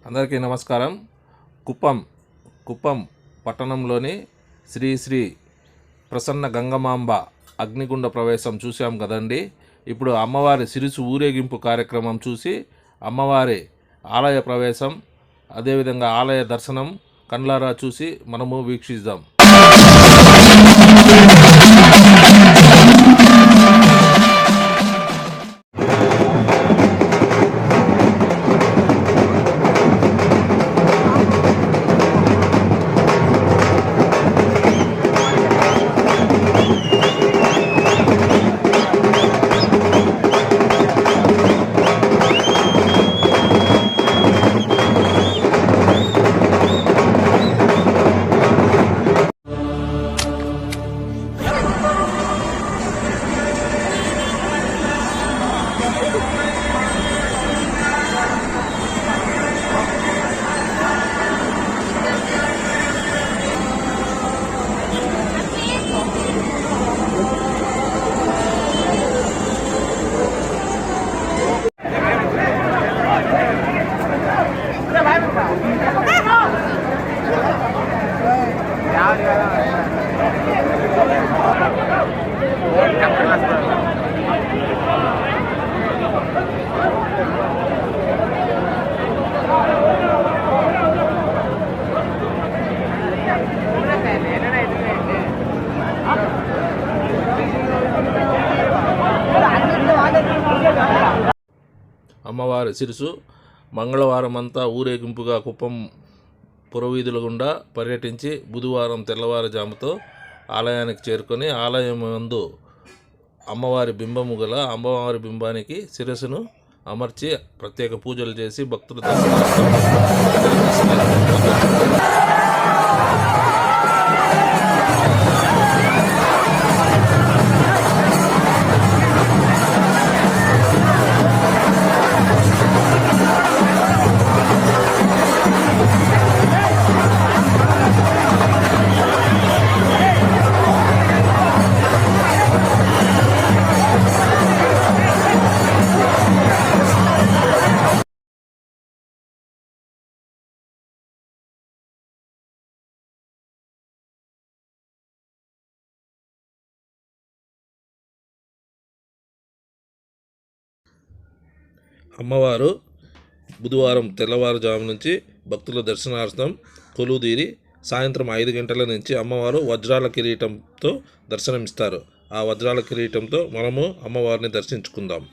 అందరికీ నమస్కారం. కుప్పం పట్టణంలోని శ్రీ శ్రీ ప్రసన్న గంగమాంబ అగ్నిగుండ ప్రవేశం చూసాం కదండి. ఇప్పుడు అమ్మవారి సిరుసు ఊరేగింపు కార్యక్రమం చూసి అమ్మవారి ఆలయ ప్రవేశం, అదేవిధంగా ఆలయ దర్శనం కండ్లారా చూసి మనము వీక్షిద్దాం. అమ్మవారి సిరుసు మంగళవారం అంతా ఊరేగింపుగా కుప్పం పురవీధుల గుండా పర్యటించి బుధవారం తెల్లవారుజాముతో ఆలయానికి చేరుకొని ఆలయం నందు అమ్మవారి బింబము గల అమ్మవారి బింబానికి శిరస్సును అమర్చి ప్రత్యేక పూజలు చేసి భక్తులు అమ్మవారు బుధవారం తెల్లవారుజాము నుంచి భక్తుల దర్శనార్థం కొలువుదీరి సాయంత్రం 5 గంటల నుంచి అమ్మవారు వజ్రాల కిరీటంతో దర్శనమిస్తారు. ఆ వజ్రాల కిరీటంతో మనము అమ్మవారిని దర్శించుకుందాం.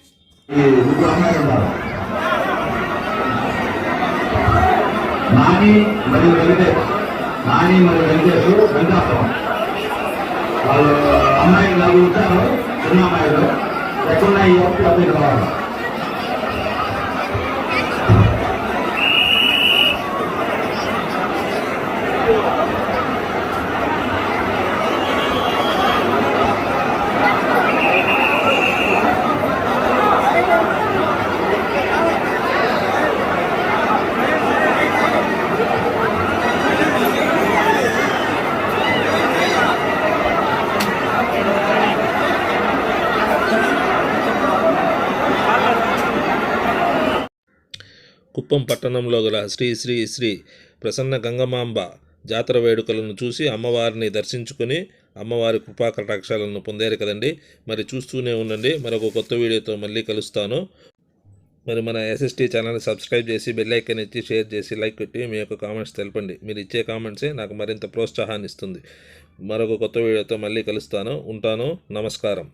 కుప్పం పట్టణంలో గల శ్రీ శ్రీ శ్రీ ప్రసన్న గంగమాంబ జాతర వేడుకలను చూసి అమ్మవారిని దర్శించుకొని అమ్మవారి కృపా కటాక్షాలను పొందారు కదండి. మరి చూస్తూనే ఉండండి. మరొక కొత్త వీడియోతో మళ్ళీ కలుస్తాను. మరి మన SST ఛానల్ని సబ్స్క్రైబ్ చేసి బెల్ ఐకాన్ ఇచ్చి షేర్ చేసి లైక్ పెట్టి మీ యొక్క కామెంట్స్ తెలపండి. మీరు ఇచ్చే కామెంట్సే నాకు మరింత ప్రోత్సాహాన్ని ఇస్తుంది. మరొక కొత్త వీడియోతో మళ్ళీ కలుస్తాను. ఉంటాను. నమస్కారం.